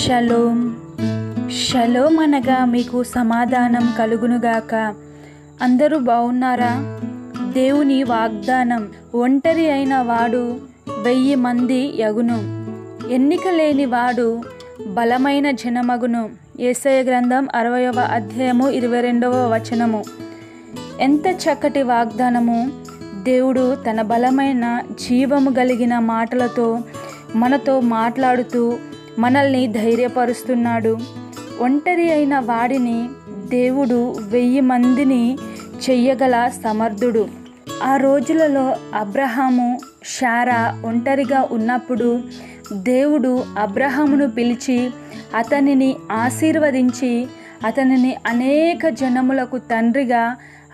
Shalom. Shalom అనగా మీకు సమాధానం కలుగునుగాక. అందరూ బాగున్నారా? దేవుని వాగ్దానం, ఒంటరి అయిన వాడు 1000 మంది యగును, ఎన్నిక లేని వాడు బలమైన జనమగును. యేసయ్య గ్రంథం 60వ అధ్యాయము 22వ వచనము. ఎంత చక్కటి వాగ్దానము! దేవుడు తన బలమైన జీవము కలిగిన మాటలతో మనతో మాట్లాడుతూ మనల్ని ధైర్యపరుస్తున్నాడు. ఒంటరి అయిన వాడిని దేవుడు 1000 మందిని చెయ్యగల సమర్థుడు. ఆ రోజులలో అబ్రహాము, శారా ఒంటరిగా ఉన్నప్పుడు దేవుడు అబ్రహామును పిలిచి అతనిని ఆశీర్వదించి అతనిని అనేక జనములకు తండ్రిగా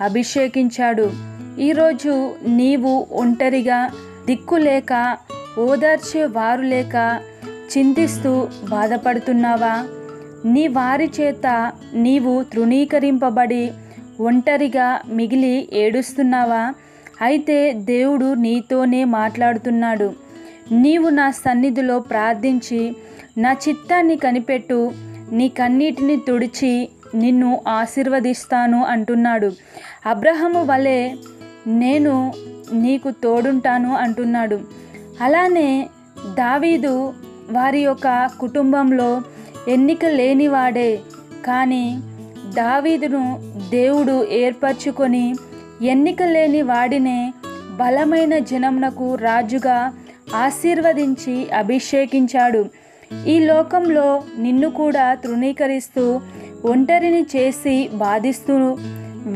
అభిషేకించాడు. ఈరోజు నీవు ఒంటరిగా, దిక్కులేక, ఓదార్చే వారు లేక చింతిస్తూ బాధపడుతున్నావా? నీ వారి చేత నీవు తృణీకరింపబడి ఒంటరిగా మిగిలి ఏడుస్తున్నావా? అయితే దేవుడు నీతోనే మాట్లాడుతున్నాడు. నీవు నా సన్నిధిలో ప్రార్థించి నా చిత్తాన్ని కనిపెట్టు, నీ కన్నీటిని తుడిచి నిన్ను ఆశీర్వదిస్తాను అంటున్నాడు. అబ్రహాము వలె నేను నీకు తోడుంటాను అంటున్నాడు. అలానే దావీదు వారి యొక్క కుటుంబంలో ఎన్నిక లేనివాడే, కానీ దావీదును దేవుడు ఏర్పరచుకొని ఎన్నిక లేని వాడినే బలమైన జనమునకు రాజుగా ఆశీర్వదించి అభిషేకించాడు. ఈ లోకంలో నిన్ను కూడా తృణీకరిస్తూ ఒంటరిని చేసి బాధిస్తూ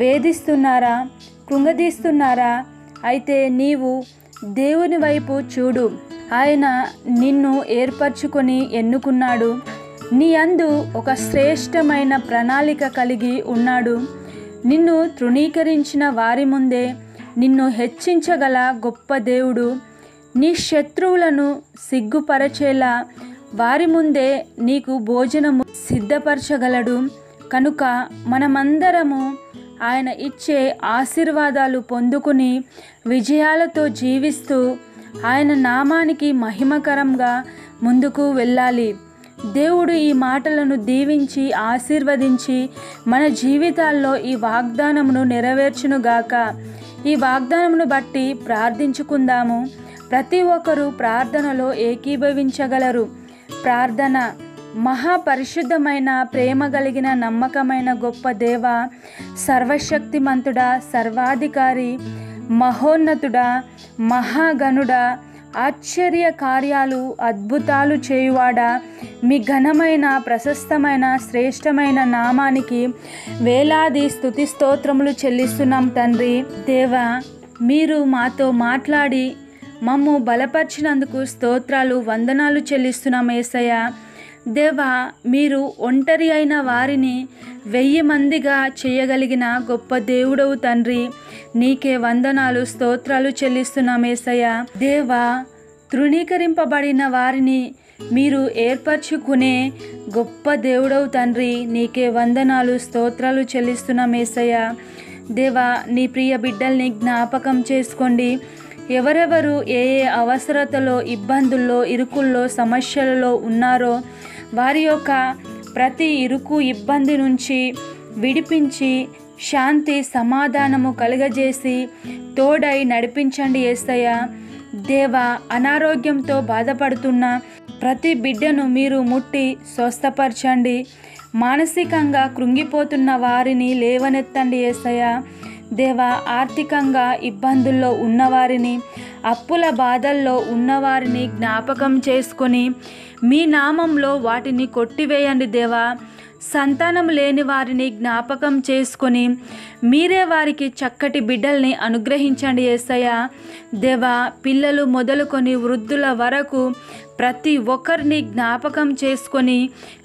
వేధిస్తున్నారా, కృంగదీస్తున్నారా? అయితే నీవు దేవుని వైపు చూడు. ఆయన నిన్ను ఏర్పరచుకొని ఎన్నుకున్నాడు. నీ యందు ఒక శ్రేష్టమైన ప్రణాళిక కలిగి ఉన్నాడు. నిన్ను తృణీకరించిన వారి ముందే నిన్ను హెచ్చించగల గొప్ప దేవుడు. నీ శత్రువులను సిగ్గుపరచేలా వారి ముందే నీకు భోజనము సిద్ధపరచగలడు. కనుక మనమందరము ఆయన ఇచ్చే ఆశీర్వాదాలు పొందుకుని విజయాలతో జీవిస్తూ ఆయన నామానికి మహిమకరంగా ముందుకు వెళ్ళాలి. దేవుడు ఈ మాటలను దీవించి ఆశీర్వదించి మన జీవితాల్లో ఈ వాగ్దానమును నెరవేర్చునుగాక. ఈ వాగ్దానమును బట్టి ప్రార్థించుకుందాము. ప్రతి ఒక్కరూ ప్రార్థనలో ఏకీభవించగలరు. ప్రార్థన. మహాపరిశుద్ధమైన, ప్రేమ కలిగిన, నమ్మకమైన గొప్ప దేవ, సర్వశక్తిమంతుడా, సర్వాధికారి, మహోన్నతుడా, మహాగణుడా, ఆశ్చర్య కార్యాలు, అద్భుతాలు చేయువాడా, మీ ఘనమైన, ప్రశస్తమైన, శ్రేష్టమైన నామానికి వేలాది స్తుతి స్తోత్రములు చెల్లిస్తున్నాం తండ్రి. దేవా, మీరు మాతో మాట్లాడి మమ్ము బలపరిచినందుకు స్తోత్రాలు, వందనాలు చెల్లిస్తున్నాం యేసయ్య. దేవా, మీరు ఒంటరి అయిన వారిని 1000 మందిగా చేయగలిగిన గొప్ప దేవుడవు తండ్రి. నీకే వందనాలు, స్తోత్రాలు చెల్లిస్తున్నాం యేసయ్య. దేవా, తృణీకరింపబడిన వారిని మీరు ఏర్పరచుకునే గొప్ప దేవుడవు తండ్రి. నీకే వందనాలు, స్తోత్రాలు చెల్లిస్తున్నాం యేసయ్య. దేవా, నీ ప్రియ బిడ్డల్ని జ్ఞాపకం చేసుకోండి. ఎవరెవరు ఏ ఏ అవసరతలో, ఇబ్బందుల్లో, ఇరుకుల్లో, సమస్యలలో ఉన్నారో వారి యొక్క ప్రతి ఇరుకు, ఇబ్బంది నుంచి విడిపించి శాంతి, సమాధానము కలుగజేసి తోడై నడిపించండి యేసయ్య. దేవా, అనారోగ్యంతో బాధపడుతున్న ప్రతి బిడ్డను మీరు ముట్టి స్వస్థపరచండి. మానసికంగా కృంగిపోతున్న వారిని లేవనెత్తండి యేసయ్య. దేవా, ఆర్థికంగా ఇబ్బందుల్లో ఉన్నవారిని, అప్పుల బాధల్లో ఉన్నవారిని జ్ఞాపకం చేసుకొని మీ నామంలో వాటిని కొట్టివేయండి దేవా. సంతానం లేని వారిని జ్ఞాపకం చేసుకొని మీరే వారికి చక్కటి బిడ్డల్ని అనుగ్రహించండి యేసయ్య. దేవా, పిల్లలు మొదలుకొని వృద్ధుల వరకు ప్రతి ఒక్కరిని జ్ఞాపకం చేసుకొని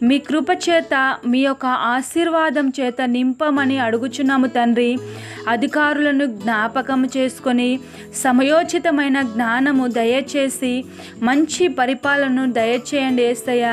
మీ కృప చేత, మీ యొక్క ఆశీర్వాదం చేత నింపమని అడుగుచున్నాము తండ్రి. అధికారులను జ్ఞాపకం చేసుకొని సమయోచితమైన జ్ఞానము దయచేసి మంచి పరిపాలనను దయచేయండి యేసయ్య.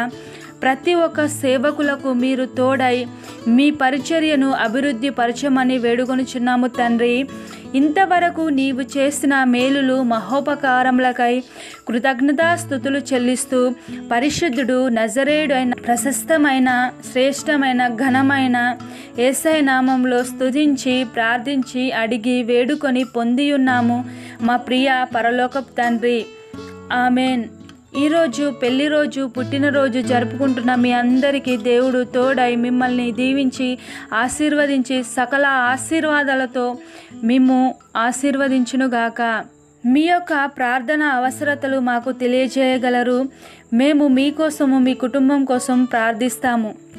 ప్రతి ఒక్క సేవకులకు మీరు తోడై మీ పరిచర్యను అభివృద్ధి పరచమని వేడుకొనుచున్నాము తండ్రి. ఇంతవరకు నీవు చేసిన మేలులు మహోపకారములకై కృతజ్ఞతాస్తుతులు చెల్లిస్తూ పరిశుద్ధుడు నజరేయుడు అయిన ప్రశస్తమైన శ్రేష్టమైన ఘనమైన యేసయ్య నామంలో స్తుతించి ప్రార్థించి అడిగి వేడుకొని పొందియున్నాము మా ప్రియ పరలోకపు తండ్రి. ఆమెన్. ఈరోజు పెళ్లి రోజు పుట్టినరోజు జరుపుకుంటున్న మీ అందరికీ దేవుడు తోడై మిమ్మల్ని దీవించి ఆశీర్వదించి సకల ఆశీర్వాదాలతో మేము ఆశీర్వదించునుగాక. మీ యొక్క ప్రార్థన అవసరతలు మాకు తెలియజేయగలరు. మేము మీకోసము మీ కుటుంబం కోసం ప్రార్థిస్తాము.